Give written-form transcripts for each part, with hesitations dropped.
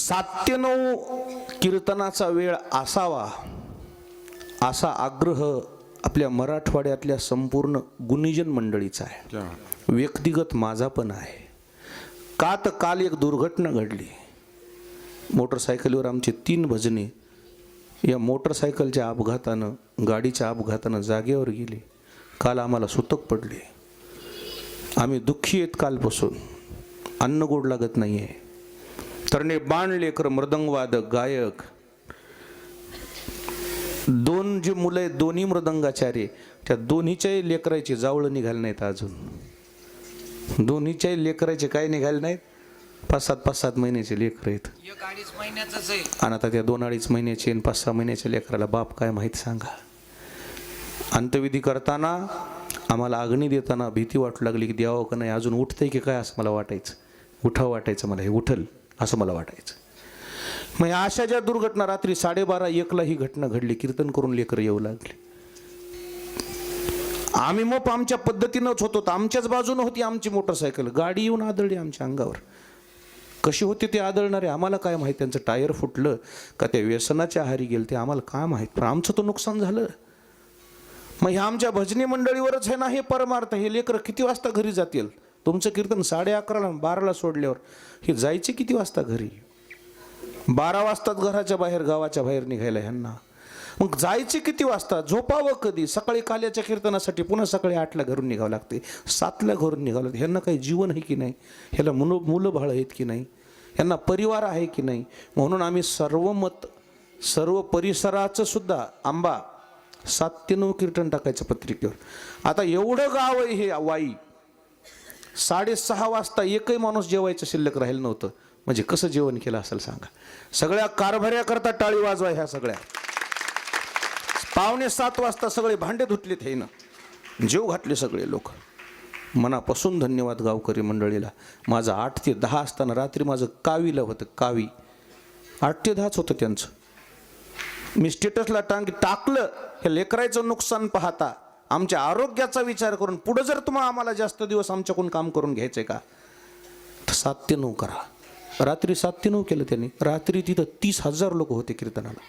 97 कीर्तनाचा वेळ असावा असा आग्रह आपल्या मराठवाड्यातल्या संपूर्ण गुणीजन मंडळीचा आहे, व्यक्तिगत माझा पण आहे. का तर काल एक दुर्घटना घडली. मोटरसायकलीवर आमचे 3 भजनी या मोटरसायकलच्या अपघातानं, गाडीच्या अपघातानं जागेवर गेली. काल आम्हाला सुतक पडली. आम्ही दुःखी आहेत कालपासून. अन्न गोड लागत नाही आहे. तरणे बाण लेकर, मृदंगवादक, गायक, 2 जे मुलं आहेत दोन्ही मृदंगाचार्य, त्या दोन्हीच्याही लेकरायचे जावळं निघाले नाहीत अजून. दोन्हीच्याही लेकरायचे काय निघाले नाहीत. 5-7 महिन्याचे लेकर आहेत. आणि आता त्या 2-2.5 महिन्याचे आणि 5-6 महिन्याच्या लेकराला बाप काय माहीत सांगा. अंत्यविधी करताना आम्हाला अग्नी देताना भीती वाटू लागली की द्यावं का नाही, अजून उठतंय की काय असं मला वाटायचं. उठावं वाटायचं मला, हे उठल असं मला वाटायचं. मग अशा ज्या दुर्घटना, रात्री 12:30-1ला ही घटना घडली. कीर्तन करून लेकर येऊ लागले. आम्ही मग आमच्या पद्धतीनंच होतो. आमच्याच बाजूनं होती आमची मोटरसायकल. गाडी येऊन आदळली आमच्या अंगावर. कशी होती ते आदळणारे आम्हाला काय माहीत. त्यांचं टायर फुटलं का त्या व्यसनाच्या आहारी गेलं ते आम्हाला काय माहीत. पण आमचं तर नुकसान झालं. मग ह्या आमच्या भजनी मंडळीवरच आहे ना हे परमार्थ. हे लेकरं किती वाजता घरी जातील. तुमचं कीर्तन 11:30ला 12ला सोडल्यावर हे जायचे किती वाजता घरी. 12 वाजतात घराच्या बाहेर, गावाच्या बाहेर निघायला ह्यांना. मग जायचे किती वाजता, झोपावं कधी. सकाळी काल्याच्या कीर्तनासाठी पुन्हा सकाळी 8ला घरून निघावं लागते, 7ला घरून निघावं लागते. ह्यांना काही जीवन आहे की नाही, ह्याला मुलं बाळ आहेत की नाही, ह्यांना परिवार आहे की नाही. म्हणून आम्ही सर्व परिसराचं सुद्धा आंबा 7 ते 9 कीर्तन टाकायचं पत्रिकेवर. आता एवढं गाव आहे हे वाई, 6:30 वाजता एकही माणूस जेवायचं शिल्लक राहिलं नव्हतं. म्हणजे कसं जेवण केलं असेल सांगा. सगळ्या कारभाऱ्या करता टाळी वाजवा ह्या सगळ्या. 6:45 वाजता सगळे भांडे धुतलेत हे ना, जेव घातले सगळे लोक. मनापासून धन्यवाद गावकरी मंडळीला. माझं 8 ते 10 असताना रात्री माझं कावीला होतं. कावी 8 ते 10च होतं त्यांचं. मी स्टेटसला टाकलं हे लेकरायचं नुकसान पाहता, आमच्या आरोग्याचा विचार करून पुढे जर तुम्हाला आम्हाला जास्त दिवस आमच्याकडून काम करून घ्यायचंय का, तर 7 ते 9 करा. रात्री 7 ते 9 केलं त्यांनी. रात्री तिथं 30,000 लोक होते कीर्तनाला.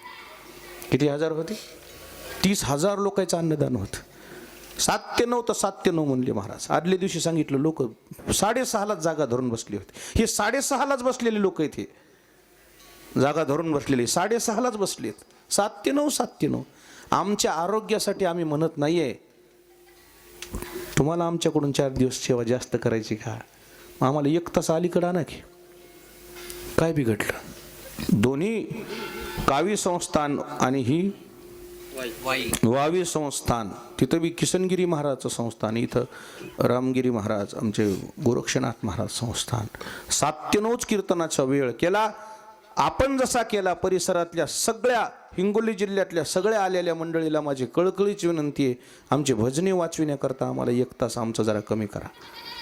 किती हजार होते? 30,000 लोकांचं अन्नदान होतं. 7 ते 9 तर 7 ते 9 म्हणले महाराज. आदल्या दिवशी सांगितलं लोक 6:30लाच जागा धरून बसली होती. हे 6:30लाच बसलेले लोक आहेत. हे जागा धरून बसलेले 6:30लाच बसलेत. 7 ते 9 7 ते 9. आमच्या आरोग्यासाठी आम्ही म्हणत नाहीये तुम्हाला आमच्याकडून 4 दिवस सेवा जास्त करायची का. आम्हाला 1 तास अलीकडे आणा की. काय बिघडलं. दोन्ही कावी संस्थान आणि ही वावी संस्थान, तिथं बी किशनगिरी महाराजचं संस्थान, इथं रामगिरी महाराज आमचे गोरक्षनाथ महाराज संस्थान. 7 ते 9 कीर्तनाचा वेळ केला. आपण जसा केला परिसरातल्या सगळ्या हिंगोली जिल्ह्यातल्या सगळ्या आलेल्या मंडळीला माझी कळकळीची विनंती आहे. आमचे भजने वाचविण्याकरता आम्हाला 1 तास आमचं जरा कमी करा.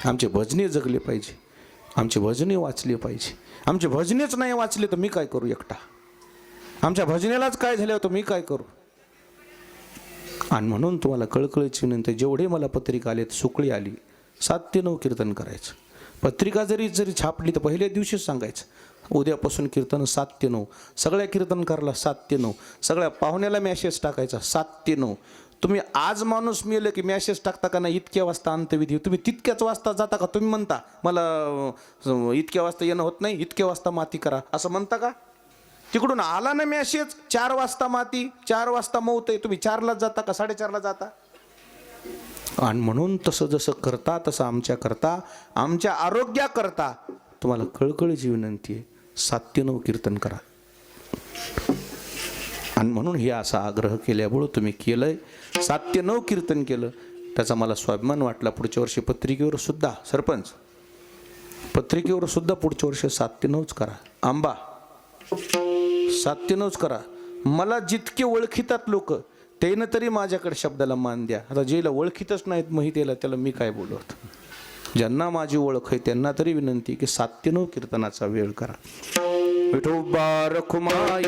आमचे भजने जगले पाहिजे, आमचे भजने वाचले पाहिजे. आमचे भजनेच नाही वाचले तर मी काय करू एकटा. आमच्या भजनेलाच काय झालं तर मी काय करू. आणि म्हणून तुम्हाला कळकळीची विनंती, जेवढे मला पत्रिका आलेत, सुकळी आली, 7 ते 9 कीर्तन करायचं. पत्रिका जरी छापली तर पहिल्या दिवशीच सांगायचं उद्यापासून कीर्तन 7 ते 9. सगळ्या कीर्तनकाराला 7 ते 9. सगळ्या पाहुण्याला मॅसेज टाकायचा 7 ते 9. तुम्ही आज माणूस मिळलं की मॅसेज टाकता का नाही इतक्या वाजता अंत्यविधी, तुम्ही तितक्याच वाजता जाता का. तुम्ही म्हणता मला इतक्या वाजता येणं होत नाही, इतक्या वाजता माती करा असं म्हणता का. तिकडून आला ना मॅसेज 4 वाजता माती, 4 वाजता मौत आहे, तुम्ही 4लाच जाता का 4:30ला जाता. आणि म्हणून तसं जसं करता तसं आमच्या आरोग्याकरता तुम्हाला कळकळीची विनंती आहे, 7 ते 9 कीर्तन करा. आणि म्हणून हे असा आग्रह केल्यामुळं तुम्ही केलंय. 7 ते 9 कीर्तन केलं त्याचा मला स्वाभिमान वाटला. पुढच्या वर्षी पत्रिकेवर सुद्धा सरपंच पत्रिकेवर सुद्धा पुढच्या वर्षी 7 ते 9च करा. आंबा 7 ते 9च करा. मला जितके ओळखीतात लोक त्यानं तरी माझ्याकडे शब्दाला मान द्या. आता जेला ओळखीतच नाहीत माहितीला त्याला मी काय बोलत. ज्यांना माझी ओळख आहे त्यांना तरी विनंती की 7 ते 9 कीर्तनाचा वेळ करा. विठोबा रखुमाई.